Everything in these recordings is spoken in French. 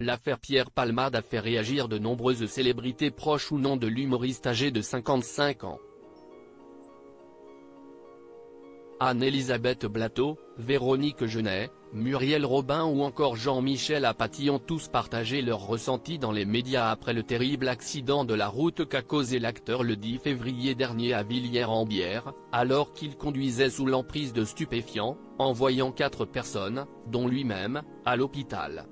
L'affaire Pierre Palmade a fait réagir de nombreuses célébrités proches ou non de l'humoriste âgé de 55 ans. Anne-Elisabeth Blateau, Véronique Genet, Muriel Robin ou encore Jean-Michel Apathy ont tous partagé leurs ressentis dans les médias après le terrible accident de la route qu'a causé l'acteur le 10 février dernier à Villiers-en-Bière, alors qu'il conduisait sous l'emprise de stupéfiants, envoyant 4 personnes, dont lui-même, à l'hôpital.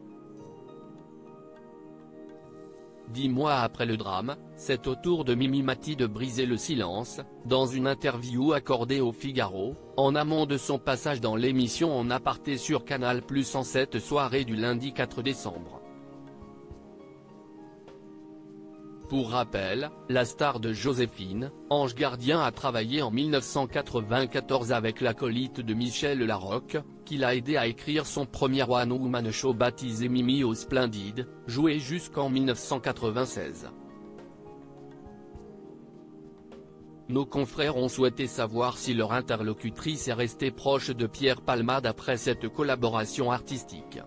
10 mois après le drame, c'est au tour de Mimi Mati de briser le silence, dans une interview accordée au Figaro, en amont de son passage dans l'émission En aparté sur Canal+ en cette soirée du lundi 4 décembre. Pour rappel, la star de Joséphine, Ange Gardien a travaillé en 1994 avec l'acolyte de Michel Larocque, qui l'a aidé à écrire son premier One Woman Show baptisé Mimi au Splendide, joué jusqu'en 1996. Nos confrères ont souhaité savoir si leur interlocutrice est restée proche de Pierre Palmade après cette collaboration artistique.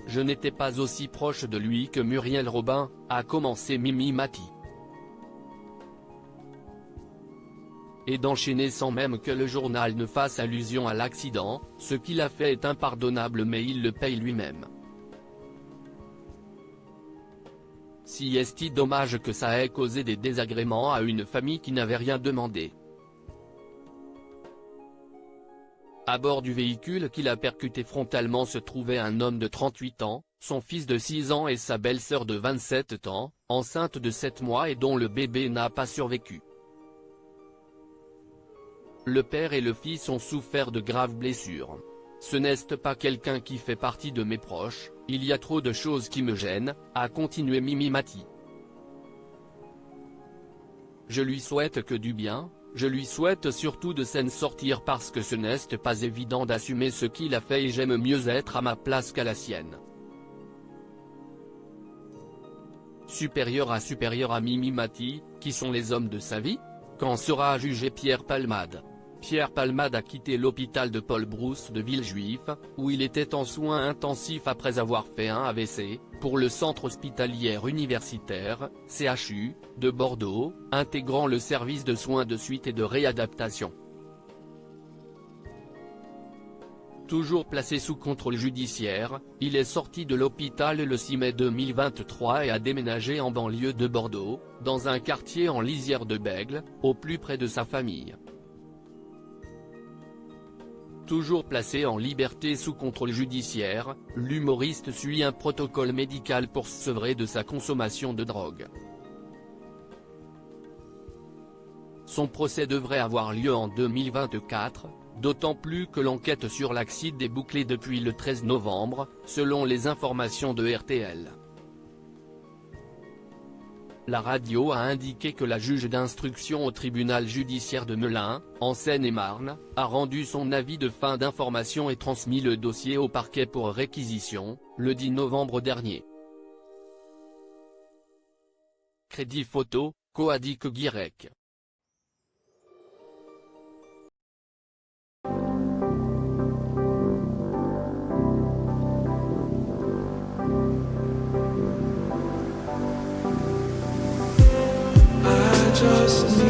Je n'étais pas aussi proche de lui que Muriel Robin, a commencé Mimi Mati. Et d'enchaîner sans même que le journal ne fasse allusion à l'accident, ce qu'il a fait est impardonnable mais il le paye lui-même. Si est-il dommage que ça ait causé des désagréments à une famille qui n'avait rien demandé. À bord du véhicule qui l'a percuté frontalement se trouvait un homme de 38 ans, son fils de 6 ans et sa belle-sœur de 27 ans, enceinte de 7 mois et dont le bébé n'a pas survécu. Le père et le fils ont souffert de graves blessures. Ce n'est pas quelqu'un qui fait partie de mes proches, il y a trop de choses qui me gênent, a continué Mimi Mati. Je lui souhaite que du bien. Je lui souhaite surtout de s'en sortir parce que ce n'est pas évident d'assumer ce qu'il a fait et j'aime mieux être à ma place qu'à la sienne. Supérieur à Mimi Mati, qui sont les hommes de sa vie? Quand sera jugé Pierre Palmade? Pierre Palmade a quitté l'hôpital de Paul Brousse de Villejuif, où il était en soins intensifs après avoir fait un AVC, pour le centre hospitalier universitaire, CHU, de Bordeaux, intégrant le service de soins de suite et de réadaptation. Toujours placé sous contrôle judiciaire, il est sorti de l'hôpital le 6 mai 2023 et a déménagé en banlieue de Bordeaux, dans un quartier en lisière de Bègles, au plus près de sa famille. Toujours placé en liberté sous contrôle judiciaire, l'humoriste suit un protocole médical pour se sevrer de sa consommation de drogue. Son procès devrait avoir lieu en 2024, d'autant plus que l'enquête sur l'accident est bouclée depuis le 13 novembre, selon les informations de RTL. La radio a indiqué que la juge d'instruction au tribunal judiciaire de Melun, en Seine-et-Marne, a rendu son avis de fin d'information et transmis le dossier au parquet pour réquisition, le 10 novembre dernier. Crédit photo, Coadic Guirec. Just